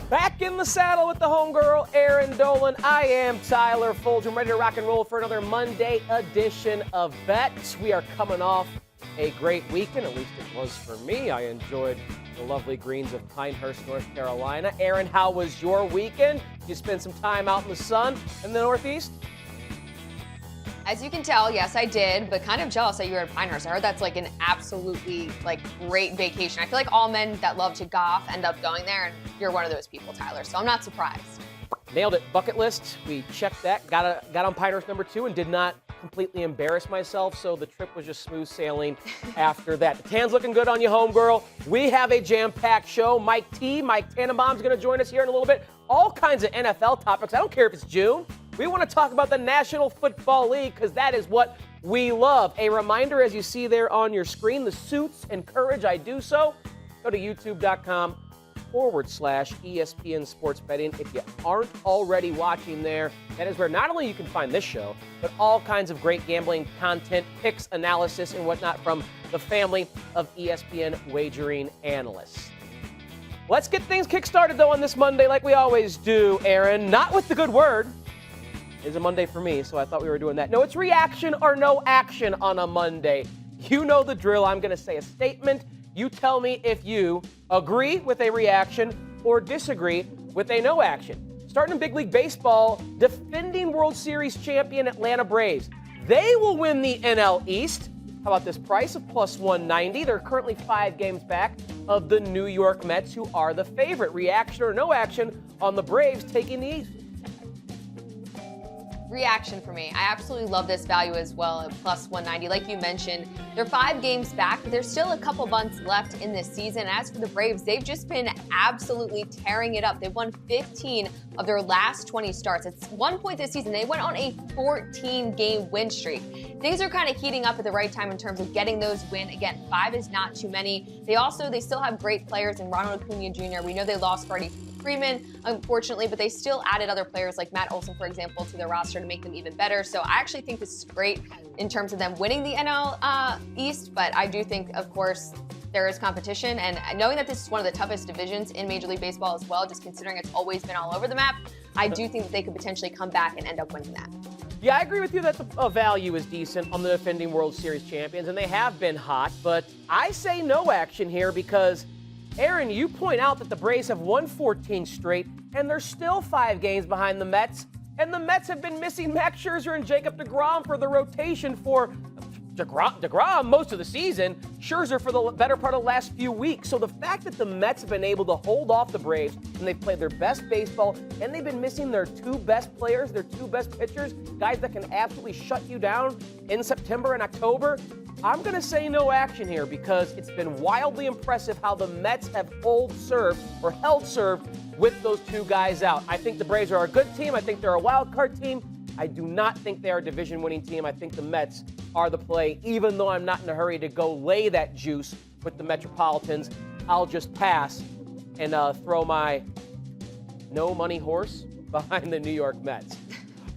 Back in the saddle with the homegirl, Erin Dolan. I am Tyler Fulghum, ready to rock and roll for another Monday edition of Bets. We are coming off a great weekend, at least it was for me. I enjoyed the lovely greens of Pinehurst, North Carolina. Erin, how was your weekend? You spent some time out in the sun in the Northeast? As you can tell, yes, I did, but kind of jealous that you were at Pinehurst. I heard that's like an absolutely great vacation. I feel like all men that love to golf end up going there, and you're one of those people, Tyler, so I'm not surprised. Nailed it. Bucket list. We checked that. Got on Pinehurst number 2 and did not completely embarrass myself, so the trip was just smooth sailing after that. The tan's looking good on you, homegirl. We have a jam-packed show. Mike Tannenbaum is going to join us here in a little bit. All kinds of NFL topics. I don't care if it's June. We want to talk about the National Football League because that is what we love. A reminder, as you see there on your screen, the suits encourage I do so. Go to youtube.com/ESPN Sports Betting. If you aren't already watching there, that is where not only you can find this show, but all kinds of great gambling content, picks, analysis, and whatnot from the family of ESPN wagering analysts. Let's get things kick-started, though, on this Monday like we always do, Erin. Not with the good word. It's a Monday for me, so I thought we were doing that. No, it's reaction or no action on a Monday. You know the drill. I'm going to say a statement. You tell me if you agree with a reaction or disagree with a no action. Starting in Big League Baseball, defending World Series champion Atlanta Braves. They will win the NL East. How about this price of plus 190? They're currently 5 games back of the New York Mets, who are the favorite. Reaction or no action on the Braves taking the East? Reaction for me. I absolutely love this value as well at plus 190. Like you mentioned, they're 5 games back, but there's still a couple months left in this season. As for the Braves, they've just been absolutely tearing it up. They've won 15 of their last 20 starts. At one point this season, they went on a 14-game win streak. Things are kind of heating up at the right time in terms of getting those wins. Again, 5 is not too many. They still have great players in Ronald Acuna Jr. We know they lost Freddie Freeman, unfortunately, but they still added other players like Matt Olson, for example, to their roster to make them even better. So I actually think this is great in terms of them winning the NL East, but I do think, of course, there is competition. And knowing that this is one of the toughest divisions in Major League Baseball as well, just considering it's always been all over the map, I do think that they could potentially come back and end up winning that. Yeah, I agree with you that the value is decent on the defending World Series champions, and they have been hot, but I say no action here because Erin, you point out that the Braves have won 14 straight, and they're still 5 games behind the Mets. And the Mets have been missing Max Scherzer and Jacob deGrom for the rotation for DeGrom most of the season, Scherzer for the better part of the last few weeks. So the fact that the Mets have been able to hold off the Braves and they've played their best baseball and they've been missing their 2 best players, their 2 best pitchers, guys that can absolutely shut you down in September and October, I'm going to say no action here because it's been wildly impressive how the Mets have held serve with those 2 guys out. I think the Braves are a good team. I think they're a wild card team. I do not think they are a division-winning team. I think the Mets are the play, even though I'm not in a hurry to go lay that juice with the Metropolitans. I'll just pass and throw my no-money horse behind the New York Mets.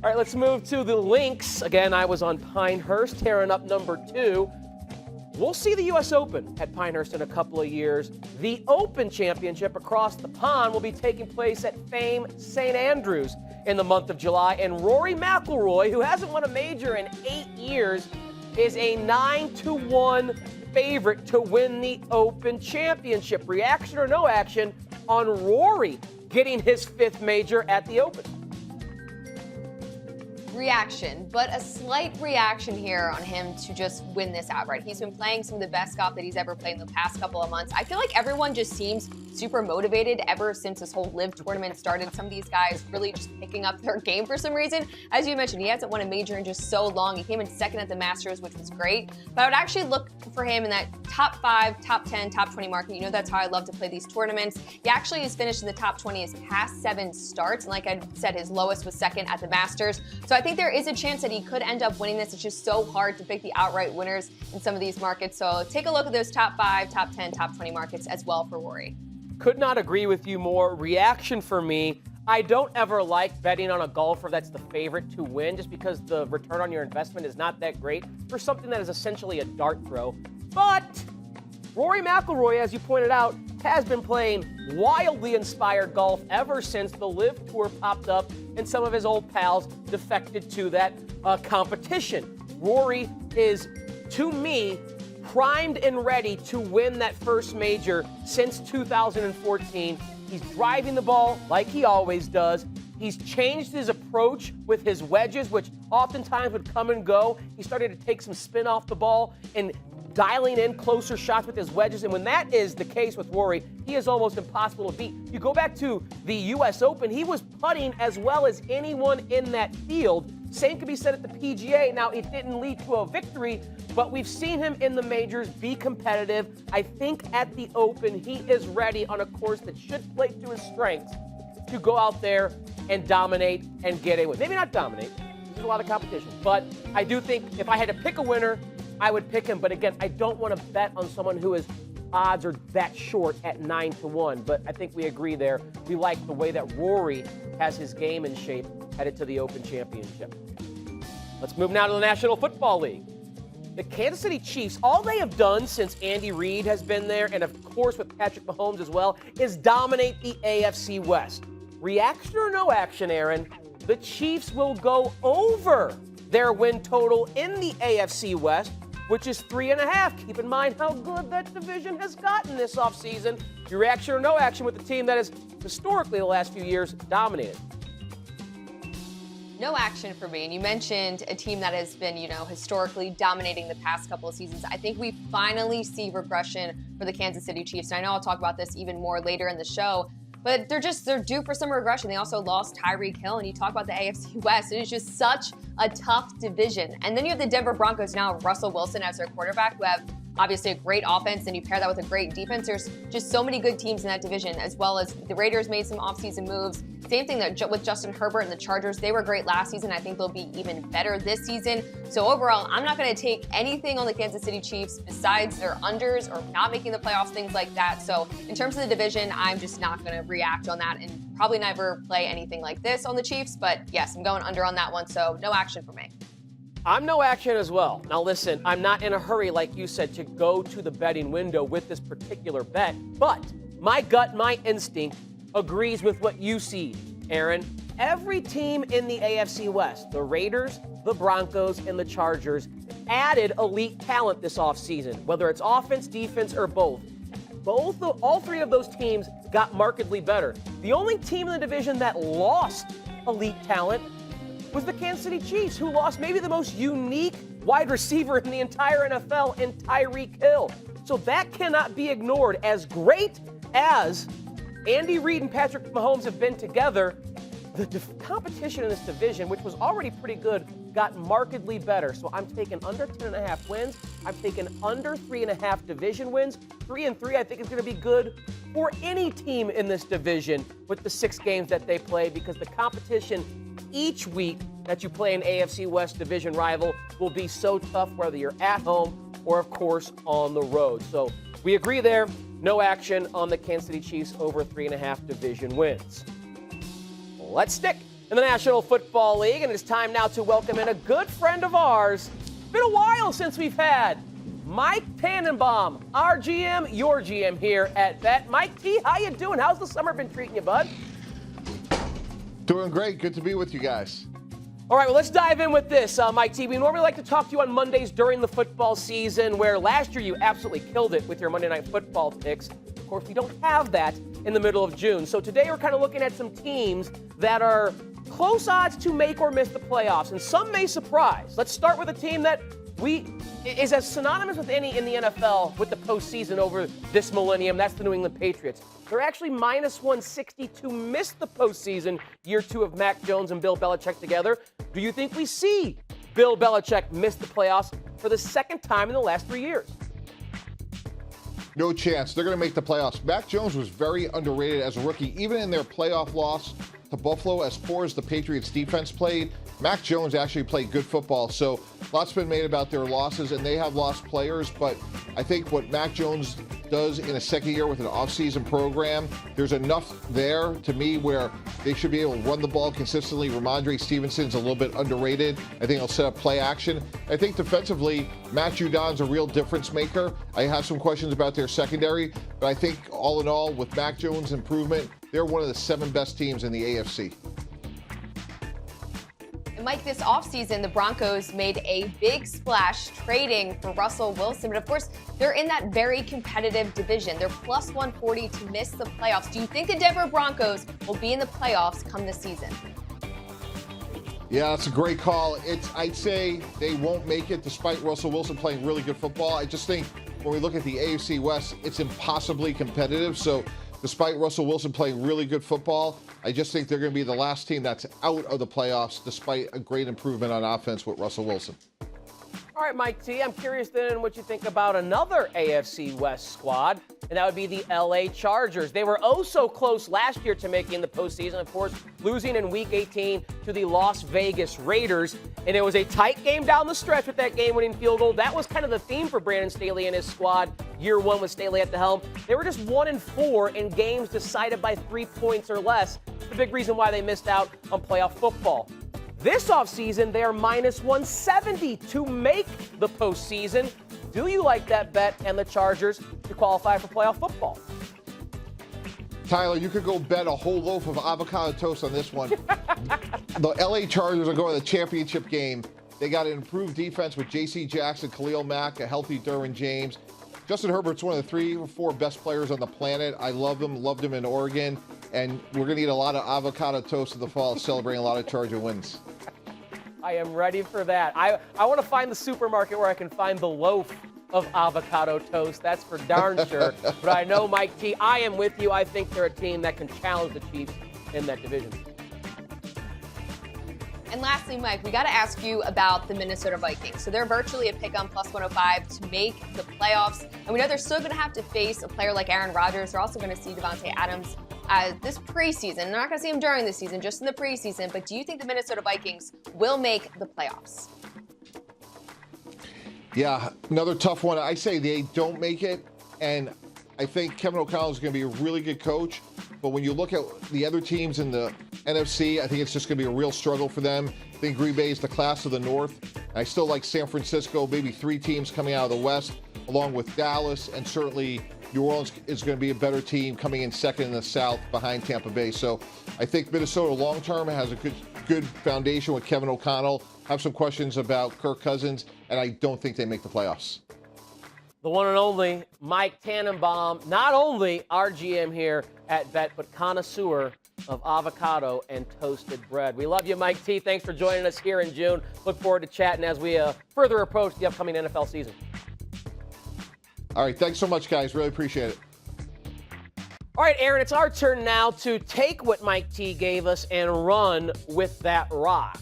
All right, let's move to the Lynx. Again, I was on Pinehurst, tearing up number 2. We'll see the U.S. Open at Pinehurst in a couple of years. The Open Championship across the pond will be taking place at famed St. Andrews in the month of July. And Rory McIlroy, who hasn't won a major in 8 years, is a 9-1 favorite to win the Open Championship. Reaction or no action on Rory getting his 5th major at the Open? Reaction, but a slight reaction here on him to just win this outright. He's been playing some of the best golf that he's ever played in the past couple of months. I feel like everyone just seems super motivated ever since this whole LIV tournament started. Some of these guys really just picking up their game for some reason. As you mentioned, he hasn't won a major in just so long. He came in 2nd at the Masters, which was great, but I would actually look for him in that top 5, top 10, top 20 market. You know that's how I love to play these tournaments. He actually has finished in the top 20 his past 7 starts, and like I said, his lowest was 2nd at the Masters. So I think there is a chance that he could end up winning this. It's just so hard to pick the outright winners in some of these markets. So take a look at those top 5, top 10, top 20 markets as well for Rory. Could not agree with you more. Reaction for me, I don't ever like betting on a golfer that's the favorite to win just because the return on your investment is not that great for something that is essentially a dart throw. But Rory McIlroy, as you pointed out, has been playing wildly inspired golf ever since the LIV Tour popped up and some of his old pals defected to that competition. Rory is, to me, primed and ready to win that first major since 2014. He's driving the ball like he always does. He's changed his approach with his wedges, which oftentimes would come and go. He started to take some spin off the ball and dialing in closer shots with his wedges. And when that is the case with Rory, he is almost impossible to beat. You go back to the U.S. Open, he was putting as well as anyone in that field. Same can be said at the PGA. Now, it didn't lead to a victory, but we've seen him in the majors be competitive. I think at the Open, he is ready on a course that should play to his strengths to go out there and dominate and get a win. Maybe not dominate. There's a lot of competition. But I do think if I had to pick a winner, I would pick him. But again, I don't want to bet on someone who is odds are that short at 9-1. But I think we agree there. We like the way that Rory has his game in shape headed to the Open Championship. Let's move now to the National Football League. The Kansas City Chiefs, all they have done since Andy Reid has been there, and of course with Patrick Mahomes as well, is dominate the AFC West. Reaction or no action, Aaron, the Chiefs will go over their win total in the AFC West, which is 3.5. Keep in mind how good that division has gotten this offseason. Your reaction or no action with the team that has historically the last few years dominated? No action for me. And you mentioned a team that has been, historically dominating the past couple of seasons. I think we finally see regression for the Kansas City Chiefs. And I know I'll talk about this even more later in the show, but they're due for some regression. They also lost Tyreek Hill, and you talk about the AFC West. It is just such a tough division. And then you have the Denver Broncos now, Russell Wilson as their quarterback, who have obviously a great offense, and you pair that with a great defense. There's just so many good teams in that division, as well as the Raiders made some offseason moves. Same thing with Justin Herbert and the Chargers. They were great last season. I think they'll be even better this season. So overall, I'm not going to take anything on the Kansas City Chiefs besides their unders or not making the playoffs, things like that. So in terms of the division, I'm just not going to react on that and probably never play anything like this on the Chiefs. But yes, I'm going under on that one. So no action for me. I'm no action as well. Now listen, I'm not in a hurry, like you said, to go to the betting window with this particular bet, but my gut, my instinct agrees with what you see, Aaron. Every team in the AFC West, the Raiders, the Broncos, and the Chargers, added elite talent this offseason, whether it's offense, defense, or both. All three of those teams got markedly better. The only team in the division that lost elite talent was the Kansas City Chiefs, who lost maybe the most unique wide receiver in the entire NFL in Tyreek Hill. So that cannot be ignored. As great as Andy Reid and Patrick Mahomes have been together, the competition in this division, which was already pretty good, got markedly better. So I'm taking under 10.5 wins. I'm taking under 3.5 division wins. 3-3 I think is going to be good for any team in this division with the 6 games that they play, because the competition each week that you play an AFC West division rival will be so tough, whether you're at home or, of course, on the road. So we agree there. No action on the Kansas City Chiefs over 3.5 division wins. Let's stick in the National Football League, and it's time now to welcome in a good friend of ours. It's been a while since we've had Mike Tannenbaum, our GM, your GM here at Bet. Mike T, how you doing? How's the summer been treating you, bud? Doing great. Good to be with you guys. All right, well, let's dive in with this, Mike T. We normally like to talk to you on Mondays during the football season, where last year you absolutely killed it with your Monday Night Football picks. Of course, we don't have that in the middle of June. So today we're kind of looking at some teams that are close odds to make or miss the playoffs, and some may surprise. Let's start with a team that is as synonymous with any in the NFL with the postseason over this millennium. That's the New England Patriots. They're actually minus 160 to miss the postseason, year 2 of Mac Jones and Bill Belichick together. Do you think we see Bill Belichick miss the playoffs for the second time in the last 3 years? No chance. They're going to make the playoffs. Mac Jones was very underrated as a rookie, even in their playoff loss to Buffalo. As poor as the Patriots defense played, Mac Jones actually played good football. So lots been made about their losses, and they have lost players. But I think what Mac Jones does in a second year with an offseason program. There's enough there to me where they should be able to run the ball consistently. Ramondre Stevenson's a little bit underrated. I think he'll set up play action. I think defensively, Matt Judon's a real difference maker. I have some questions about their secondary, but I think all in all, with Mac Jones' improvement, they're one of the 7 best teams in the AFC. And Mike, this offseason, the Broncos made a big splash trading for Russell Wilson. But of course, they're in that very competitive division. They're plus 140 to miss the playoffs. Do you think the Denver Broncos will be in the playoffs come this season? Yeah, that's a great call. I'd say they won't make it despite Russell Wilson playing really good football. I just think when we look at the AFC West, it's impossibly competitive. So despite Russell Wilson playing really good football, I just think they're going to be the last team that's out of the playoffs despite a great improvement on offense with Russell Wilson. All right, Mike T, I'm curious then what you think about another AFC West squad, and that would be the LA Chargers. They were oh so close last year to making the postseason, of course, losing in Week 18 to the Las Vegas Raiders, and it was a tight game down the stretch with that game-winning field goal. That was kind of the theme for Brandon Staley and his squad year one with Staley at the helm. They were just 1-4 in games decided by 3 points or less. The big reason why they missed out on playoff football. This offseason, they are minus 170 to make the postseason. Do you like that bet and the Chargers to qualify for playoff football? Tyler, you could go bet a whole loaf of avocado toast on this one. The LA Chargers are going to the championship game. They got an improved defense with J.C. Jackson, Khalil Mack, a healthy Derwin James. Justin Herbert's one of the 3 or 4 best players on the planet. I love him, loved him in Oregon. And we're going to eat a lot of avocado toast in the fall, celebrating a lot of Charger wins. I am ready for that. I want to find the supermarket where I can find the loaf of avocado toast. That's for darn sure. But I know, Mike T, I am with you. I think they're a team that can challenge the Chiefs in that division. And lastly, Mike, we got to ask you about the Minnesota Vikings. So they're virtually a pick on plus 105 to make the playoffs. And we know they're still going to have to face a player like Aaron Rodgers. They're also going to see Devontae Adams this preseason. They're not going to see him during the season, just in the preseason. But do you think the Minnesota Vikings will make the playoffs? Yeah, another tough one. I say they don't make it. And I think Kevin O'Connell is going to be a really good coach. But when you look at the other teams in the NFC, I think it's just going to be a real struggle for them. I think Green Bay is the class of the North. I still like San Francisco, maybe 3 teams coming out of the West, along with Dallas, and certainly New Orleans is going to be a better team coming in second in the South behind Tampa Bay. So I think Minnesota long-term has a good foundation with Kevin O'Connell. I have some questions about Kirk Cousins, and I don't think they make the playoffs. The one and only Mike Tannenbaum, not only our GM here at Bet, but connoisseur of avocado and toasted bread. We love you, Mike T. Thanks for joining us here in June. Look forward to chatting as we further approach the upcoming NFL season. All right, thanks so much, guys. Really appreciate it. All right, Aaron, it's our turn now to take what Mike T gave us and run with that rock.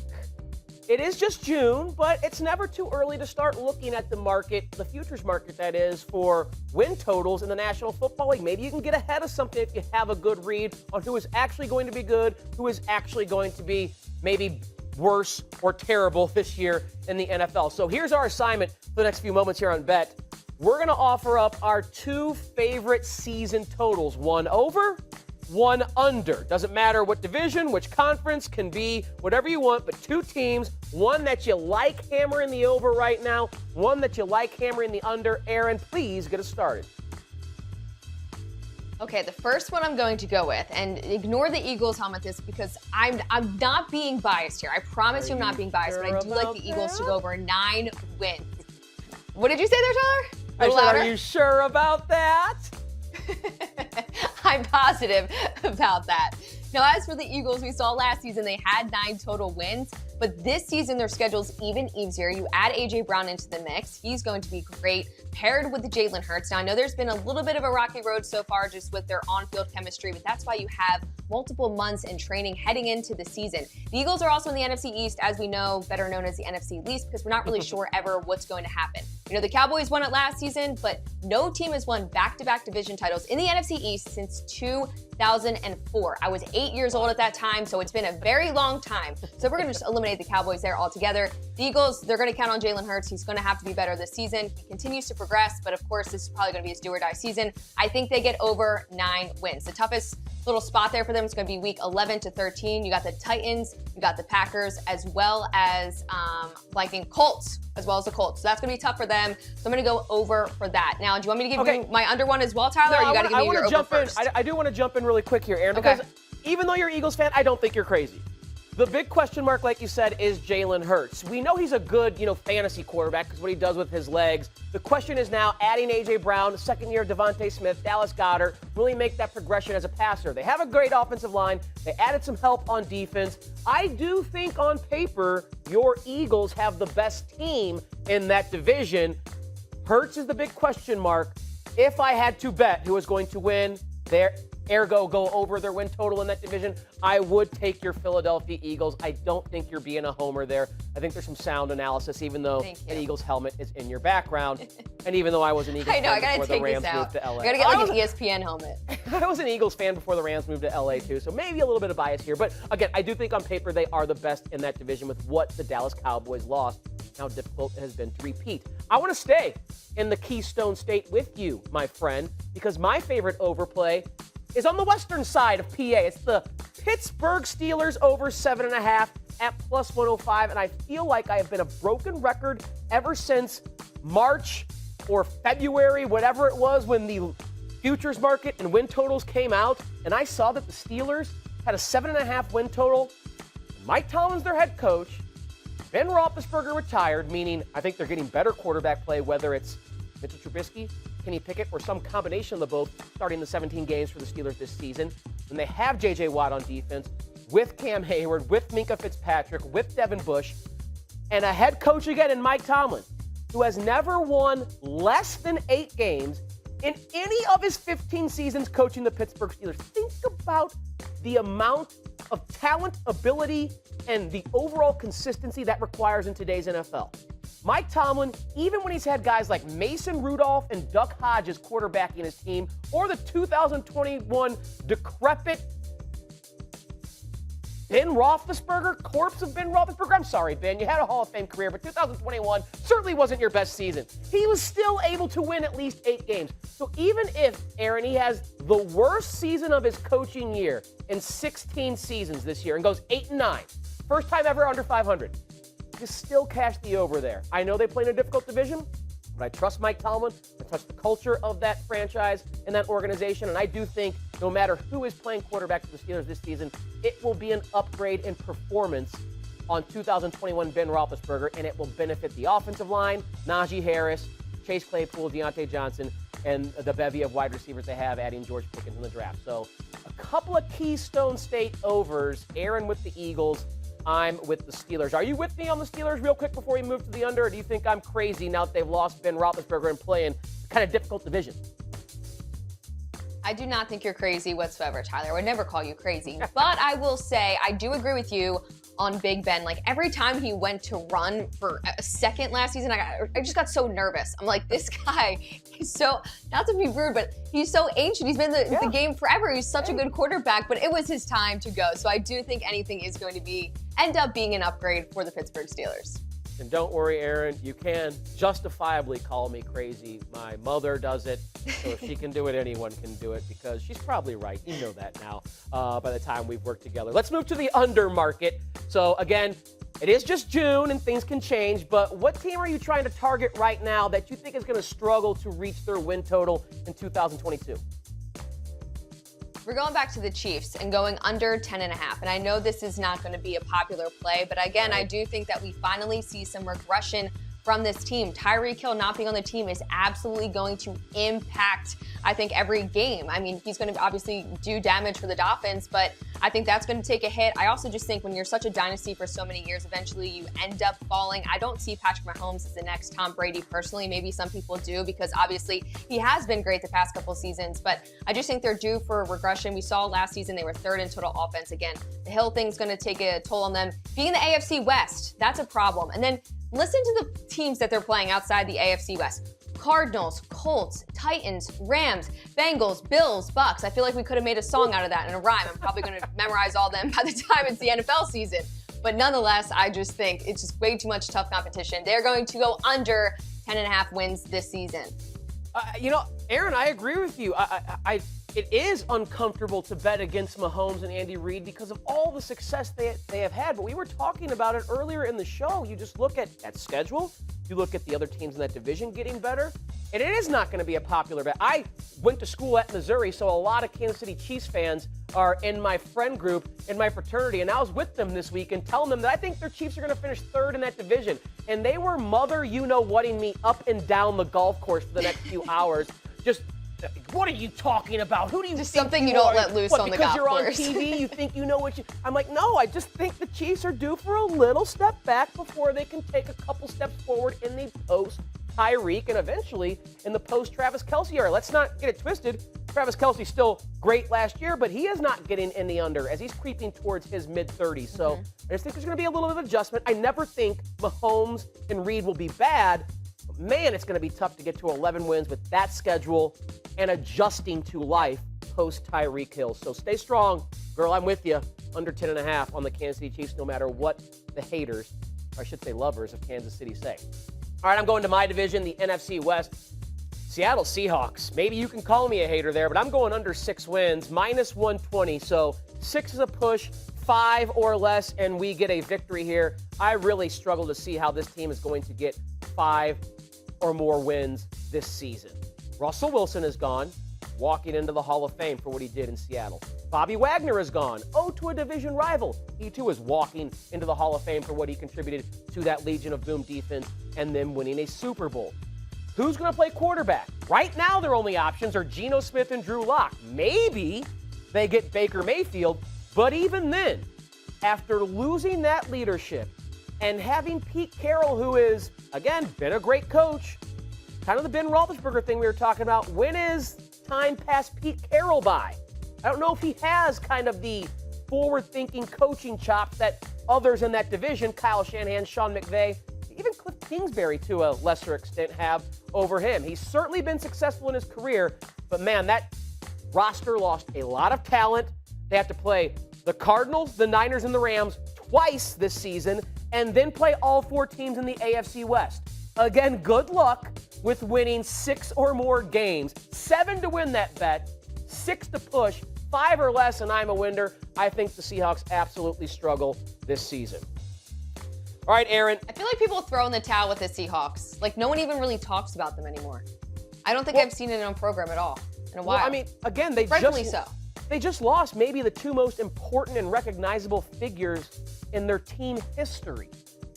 It is just June, but it's never too early to start looking at the market, the futures market that is, for win totals in the National Football League. Maybe you can get ahead of something if you have a good read on who is actually going to be good, who is actually going to be maybe worse or terrible this year in the NFL. So here's our assignment for the next few moments here on Bet. We're going to offer up our 2 favorite season totals, 1 over, 1 under. Doesn't matter what division, which conference, can be whatever you want, but 2 teams, one that you like hammering the over right now, one that you like hammering the under. Aaron, please get us started. Okay, the first one I'm going to go with, and ignore the Eagles helmet this because I'm not being biased here. I promise you I'm not being biased, but I do like the Eagles to go over 9 wins. What did you say there, Tyler? I said, are you sure about that? I'm positive about that. Now, as for the Eagles, we saw last season they had 9 total wins, but this season their schedule's even easier. You add A.J. Brown into the mix. He's going to be great, paired with Jalen Hurts. Now, I know there's been a little bit of a rocky road so far just with their on-field chemistry, but that's why you have multiple months in training heading into the season. The Eagles are also in the NFC East, as we know, better known as the NFC least, because we're not really sure ever what's going to happen. You know, the Cowboys won it last season, but no team has won back-to-back division titles in the NFC East since 2004. I was 8 years old at that time, so it's been a very long time. So we're going to just eliminate the Cowboys there altogether. The Eagles, they're going to count on Jalen Hurts. He's going to have to be better this season. He continues to progress, but of course, this is probably going to be his do-or-die season. I think they get over 9 wins. The toughest little spot there for them is going to be week 11 to 13. You got the Titans, you got the Packers, as well as Colts, as well as the Colts. So that's going to be tough for them. So I'm going to go over for that. Now, do you want me to give you my under one as well, Tyler? No, or you got to give me your over first? I do want to jump in really quick here, Erin, because even though you're an Eagles fan, I don't think you're crazy. The big question mark, like you said, is Jalen Hurts. We know he's a good, fantasy quarterback because what he does with his legs. The question is now adding A.J. Brown, second year Devontae Smith, Dallas Goedert, really make that progression as a passer. They have a great offensive line. They added some help on defense. I do think on paper your Eagles have the best team in that division. Hurts is the big question mark. If I had to bet who is going to win, ergo go over their win total in that division, I would take your Philadelphia Eagles. I don't think you're being a homer there. I think there's some sound analysis, even though an Eagles helmet is in your background. And even though I was an Eagles fan before the Rams moved to LA. I gotta get like an ESPN helmet. I was an Eagles fan before the Rams moved to LA too, so maybe a little bit of bias here. But again, I do think on paper they are the best in that division with what the Dallas Cowboys lost, how difficult it has been to repeat. I want to stay in the Keystone State with you, my friend, because my favorite overplay is on the western side of PA. It's the Pittsburgh Steelers over 7.5 at plus 105, and I feel like I have been a broken record ever since March or February, whatever it was, when the futures market and win totals came out, and I saw that the Steelers had a 7.5 win total. Mike Tomlin's their head coach. Ben Roethlisberger retired, meaning I think they're getting better quarterback play, whether it's Mitchell Trubisky, Kenny Pickett, or some combination of the both, starting the 17 games for the Steelers this season. And they have J.J. Watt on defense, with Cam Hayward, with Minkah Fitzpatrick, with Devin Bush, and a head coach again in Mike Tomlin, who has never won less than 8 games in any of his 15 seasons coaching the Pittsburgh Steelers. Think about the amount of talent, ability, and the overall consistency that requires in today's NFL. Mike Tomlin, even when he's had guys like Mason Rudolph and Duck Hodges quarterbacking his team, or the 2021 decrepit Ben Roethlisberger, corpse of Ben Roethlisberger. I'm sorry, Ben, you had a Hall of Fame career, but 2021 certainly wasn't your best season. He was still able to win at least 8 games. So even if, Erin, he has the worst season of his coaching year in 16 seasons this year and goes 8-9, first time ever under 500, you still cash the over there. I know they play in a difficult division, but I trust Mike Tomlin. I trust the culture of that franchise and that organization, and I do think no matter who is playing quarterback for the Steelers this season, it will be an upgrade in performance on 2021 Ben Roethlisberger, and it will benefit the offensive line, Najee Harris, Chase Claypool, Deontay Johnson, and the bevy of wide receivers they have, adding George Pickens in the draft. So a couple of Keystone State overs. Erin with the Eagles. I'm with the Steelers. Are you with me on the Steelers real quick before we move to the under, or do you think I'm crazy now that they've lost Ben Roethlisberger and playing kind of difficult division? I do not think you're crazy whatsoever, Tyler. I would never call you crazy. But I will say, I do agree with you on Big Ben. Like, every time he went to run for a second last season, I just got so nervous. I'm like, this guy is so, not to be rude, but he's so ancient. He's been in the game forever. He's such a good quarterback, but it was his time to go. So I do think anything is going to end up being an upgrade for the Pittsburgh Steelers. And don't worry, Erin, you can justifiably call me crazy. My mother does it, so if she can do it, anyone can do it, because she's probably right. You know that now by the time we've worked together. Let's move to the under market. So, again, it is just June and things can change, but what team are you trying to target right now that you think is going to struggle to reach their win total in 2022? We're going back to the Chiefs and going under 10.5. And I know this is not going to be a popular play, but again, I do think that we finally see some regression from this team. Tyreek Hill not being on the team is absolutely going to impact, I think, every game. I mean, he's going to obviously do damage for the Dolphins, but I think that's going to take a hit. I also just think when you're such a dynasty for so many years, eventually you end up falling. I don't see Patrick Mahomes as the next Tom Brady personally. Maybe some people do because obviously he has been great the past couple seasons, but I just think they're due for regression. We saw last season they were third in total offense. Again, the Hill thing's going to take a toll on them. Being in the AFC West, that's a problem. And then listen to the teams that they're playing outside the AFC West. Cardinals, Colts, Titans, Rams, Bengals, Bills, Bucks. I feel like we could have made a song out of that in a rhyme. I'm probably going to memorize all them by the time it's the NFL season. But nonetheless, I just think it's just way too much tough competition. They're going to go under 10.5 wins this season. Erin, I agree with you. It is uncomfortable to bet against Mahomes and Andy Reid because of all the success they have had. But we were talking about it earlier in the show. You just look at schedule. You look at the other teams in that division getting better, and it is not going to be a popular bet. I went to school at Missouri, so a lot of Kansas City Chiefs fans are in my friend group, in my fraternity, and I was with them this week and telling them that I think their Chiefs are going to finish third in that division. And they were mother-you-know-whatting me up and down the golf course for the next few hours. Just, what are you talking about? Who do you just think something you are? don't let loose on the golf course? Because you're on TV, you think you know what you... I'm like, no, I just think the Chiefs are due for a little step back before they can take a couple steps forward in the post-Tyreek and eventually in the post-Travis Kelce era. Let's not get it twisted. Travis Kelce's still great last year, but he is not getting in the under as he's creeping towards his mid-30s. So I just think there's going to be a little bit of adjustment. I never think Mahomes and Reid will be bad. But man, it's going to be tough to get to 11 wins with that schedule and adjusting to life post-Tyreek Hill. So stay strong. Girl, I'm with you. Under 10.5 on the Kansas City Chiefs, no matter what the haters, or I should say lovers of Kansas City say. All right, I'm going to my division, the NFC West. Seattle Seahawks. Maybe you can call me a hater there, but I'm going under 6 wins, minus 120. So 6 is a push, 5 or less, and we get a victory here. I really struggle to see how this team is going to get 5 or more wins this season. Russell Wilson is gone, walking into the Hall of Fame for what he did in Seattle. Bobby Wagner is gone, to a division rival. He too is walking into the Hall of Fame for what he contributed to that Legion of Boom defense and them winning a Super Bowl. Who's going to play quarterback? Right now, their only options are Geno Smith and Drew Lock. Maybe they get Baker Mayfield, but even then, after losing that leadership and having Pete Carroll, who is, again, been a great coach, kind of the Ben Roethlisberger thing we were talking about, when is time past Pete Carroll by? I don't know if he has kind of the forward-thinking coaching chops that others in that division, Kyle Shanahan, Sean McVay, even Cliff Kingsbury to a lesser extent have over him. He's certainly been successful in his career, but man, that roster lost a lot of talent. They have to play the Cardinals, the Niners, and the Rams twice this season, and then play all 4 teams in the AFC West. Again, good luck with winning 6 or more games. 7 to win that bet, 6 to push, 5 or less, and I'm a winner. I think the Seahawks absolutely struggle this season. All right, Erin. I feel like people throw in the towel with the Seahawks. Like, no one even really talks about them anymore. I don't think I've seen it on program at all in a while. Well, I mean, again, they just lost maybe the 2 most important and recognizable figures in their team history.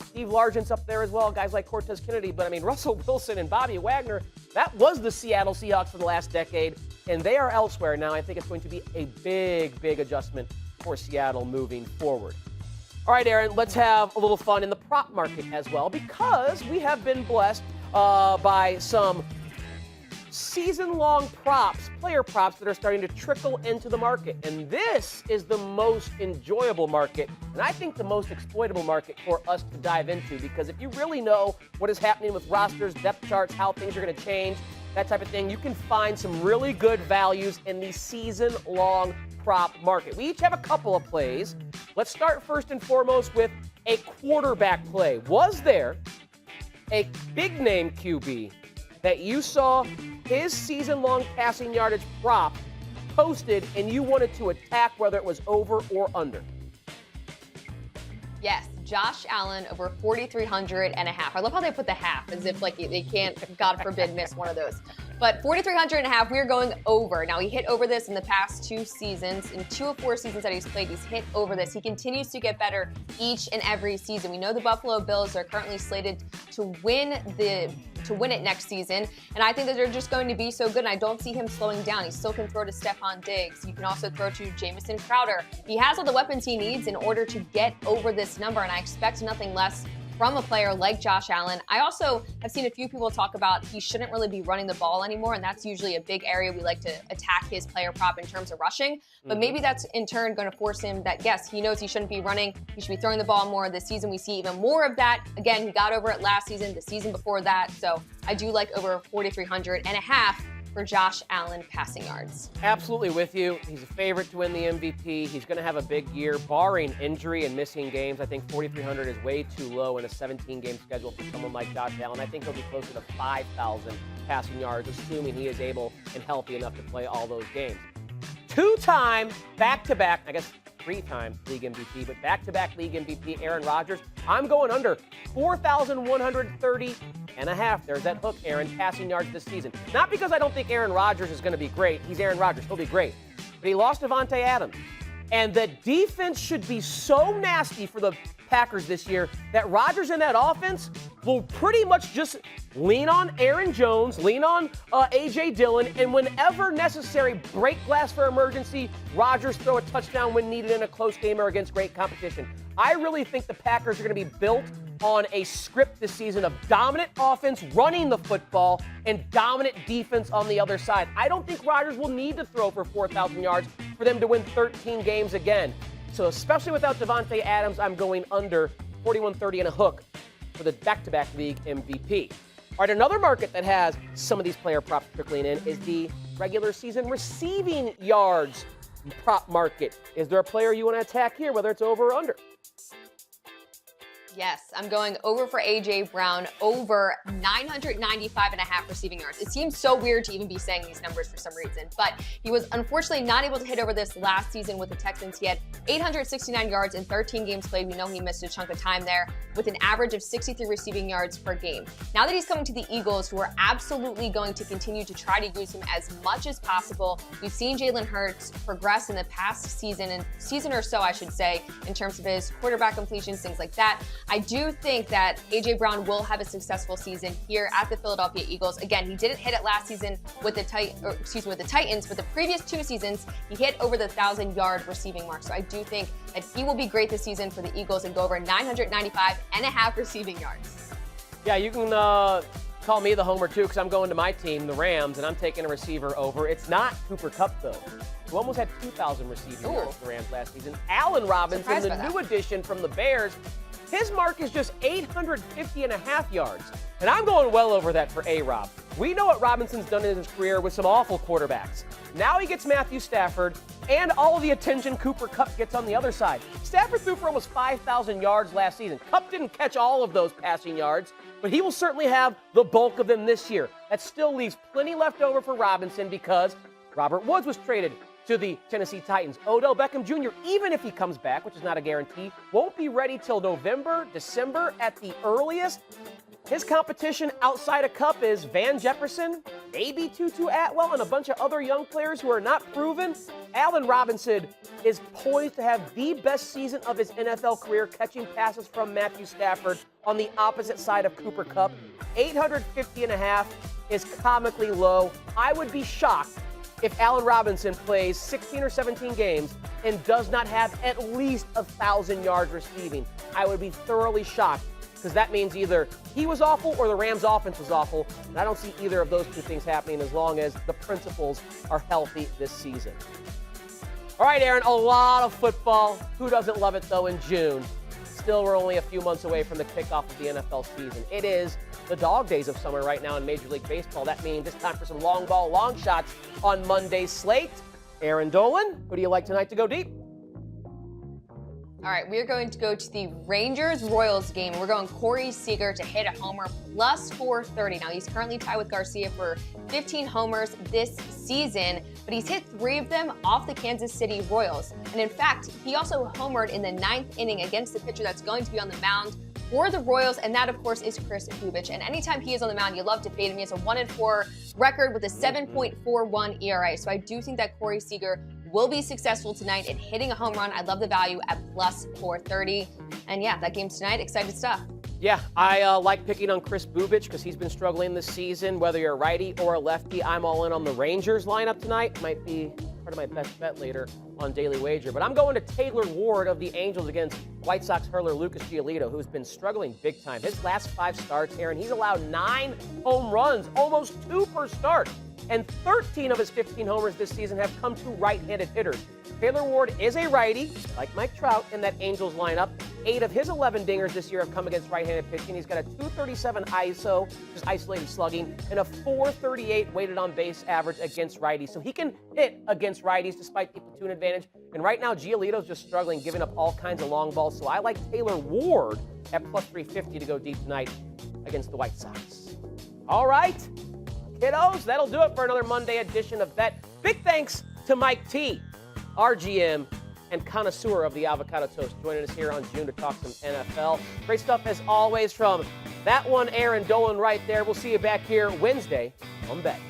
Steve Largent's up there as well, guys like Cortez Kennedy. But, I mean, Russell Wilson and Bobby Wagner, that was the Seattle Seahawks for the last decade, and they are elsewhere now. I think it's going to be a big, big adjustment for Seattle moving forward. All right, Erin, let's have a little fun in the prop market as well because we have been blessed by some season-long props, player props that are starting to trickle into the market. And this is the most enjoyable market, and I think the most exploitable market for us to dive into because if you really know what is happening with rosters, depth charts, how things are going to change, that type of thing, you can find some really good values in the season-long prop market. We each have a couple of plays. Let's start first and foremost with a quarterback play. Was there a big-name QB that you saw his season-long passing yardage prop posted and you wanted to attack whether it was over or under? Yes, Josh Allen over 4,300 and a half. I love how they put the half as if like they can't, God forbid, miss one of those. But 4,300 and a half, we're going over. Now, he hit over this in the past 2 seasons. In 2 of 4 seasons that he's played, he's hit over this. He continues to get better each and every season. We know the Buffalo Bills are currently slated to win it next season. And I think that they're just going to be so good. And I don't see him slowing down. He still can throw to Stephon Diggs. You can also throw to Jamison Crowder. He has all the weapons he needs in order to get over this number. And I expect nothing less from a player like Josh Allen. I also have seen a few people talk about he shouldn't really be running the ball anymore, and that's usually a big area we like to attack his player prop in terms of rushing. But maybe that's in turn going to force him that, yes, he knows he shouldn't be running. He should be throwing the ball more. This season we see even more of that. Again, he got over it last season, the season before that. So I do like over 4,300 and a half for Josh Allen passing yards. Absolutely with you. He's a favorite to win the MVP. He's going to have a big year, barring injury and missing games. I think 4,300 is way too low in a 17-game schedule for someone like Josh Allen. I think he'll be closer to 5,000 passing yards, assuming he is able and healthy enough to play all those games. Two-time, back-to-back, I guess three-time league MVP, but back-to-back league MVP, Aaron Rodgers. I'm going under 4,130 and a half. There's that hook, Aaron, passing yards this season. Not because I don't think Aaron Rodgers is going to be great. He's Aaron Rodgers. He'll be great. But he lost Davante Adams. And the defense should be so nasty for the Packers this year that Rodgers and that offense will pretty much just lean on Aaron Jones, lean on A.J. Dillon, and whenever necessary, break glass for emergency, Rodgers throw a touchdown when needed in a close game or against great competition. I really think the Packers are going to be built on a script this season of dominant offense running the football and dominant defense on the other side. I don't think Rodgers will need to throw for 4,000 yards for them to win 13 games again. So especially without Davante Adams, I'm going under 4,130 and a hook for the back-to-back league MVP. All right, another market that has some of these player props trickling in is the regular season receiving yards prop market. Is there a player you want to attack here, whether it's over or under? Yes, I'm going over for A.J. Brown, over 995 and a half receiving yards. It seems so weird to even be saying these numbers for some reason, but he was unfortunately not able to hit over this last season with the Texans. He had 869 yards in 13 games played. We know he missed a chunk of time there with an average of 63 receiving yards per game. Now that he's coming to the Eagles, who are absolutely going to continue to try to use him as much as possible, we've seen Jalen Hurts progress in the past season or so, I should say, in terms of his quarterback completions, things like that. I do think that A.J. Brown will have a successful season here at the Philadelphia Eagles. Again, he didn't hit it last season with the Titans, but the previous two seasons, he hit over the 1,000-yard receiving mark. So I do think that he will be great this season for the Eagles and go over 995 and a half receiving yards. Yeah, you can call me the homer, too, because I'm going to my team, the Rams, and I'm taking a receiver over. It's not Cooper Kupp, though, who almost had 2,000 receiving yards for the Rams last season. Allen Robinson, the new addition from the Bears, his mark is just 850 and a half yards. And I'm going well over that for A-Rob. We know what Robinson's done in his career with some awful quarterbacks. Now he gets Matthew Stafford and all the attention Cooper Kupp gets on the other side. Stafford threw for almost 5,000 yards last season. Kupp didn't catch all of those passing yards, but he will certainly have the bulk of them this year. That still leaves plenty left over for Robinson because Robert Woods was traded to the Tennessee Titans. Odell Beckham Jr., even if he comes back, which is not a guarantee, won't be ready till November, December at the earliest. His competition outside of Kupp is Van Jefferson, maybe Tutu Atwell, and a bunch of other young players who are not proven. Allen Robinson is poised to have the best season of his NFL career, catching passes from Matthew Stafford on the opposite side of Cooper Kupp. 850 and a half is comically low. I would be shocked if Allen Robinson plays 16 or 17 games and does not have at least 1,000 yards receiving. I would be thoroughly shocked because that means either he was awful or the Rams' offense was awful, and I don't see either of those two things happening as long as the principals are healthy this season. All right, Aaron, a lot of football. Who doesn't love it, though, in June? Still, we're only a few months away from the kickoff of the NFL season. It is the dog days of summer right now in Major League Baseball. That means it's time for some long ball, long shots on Monday's slate. Erin Dolan, who do you like tonight to go deep? All right, we're going to go to the Rangers-Royals game. We're going Corey Seager to hit a homer plus 430. Now, he's currently tied with Garcia for 15 homers this season, but he's hit 3 of them off the Kansas City Royals. And in fact, he also homered in the 9th inning against the pitcher that's going to be on the mound for the Royals, and that, of course, is Chris Bubich. And anytime he is on the mound, you love to fade him. He has a 1-4 record with a 7.41 ERA. So I do think that Corey Seager will be successful tonight in hitting a home run. I love the value at plus 430. And yeah, that game's tonight. Excited stuff. Yeah, I like picking on Chris Bubich because he's been struggling this season. Whether you're a righty or a lefty, I'm all in on the Rangers lineup tonight. Might be part of my best bet later on Daily Wager. But I'm going to Taylor Ward of the Angels against White Sox hurler Lucas Giolito, who's been struggling big time. His last 5 starts, Aaron, he's allowed 9 home runs, almost 2 per start. And 13 of his 15 homers this season have come to right-handed hitters. Taylor Ward is a righty, like Mike Trout in that Angels lineup. 8 of his 11 dingers this year have come against right-handed pitching. He's got a 237 ISO, just isolated slugging, and a 438 weighted on base average against righties. So he can hit against righties despite the platoon advantage. And right now, Giolito's just struggling, giving up all kinds of long balls. So I like Taylor Ward at plus 350 to go deep tonight against the White Sox. All right, kiddos, that'll do it for another Monday edition of Bet. Big thanks to Mike T, RGM, and connoisseur of the avocado toast, joining us here on June to talk some NFL. Great stuff as always from that one, Erin Dolan right there. We'll see you back here Wednesday on Bet.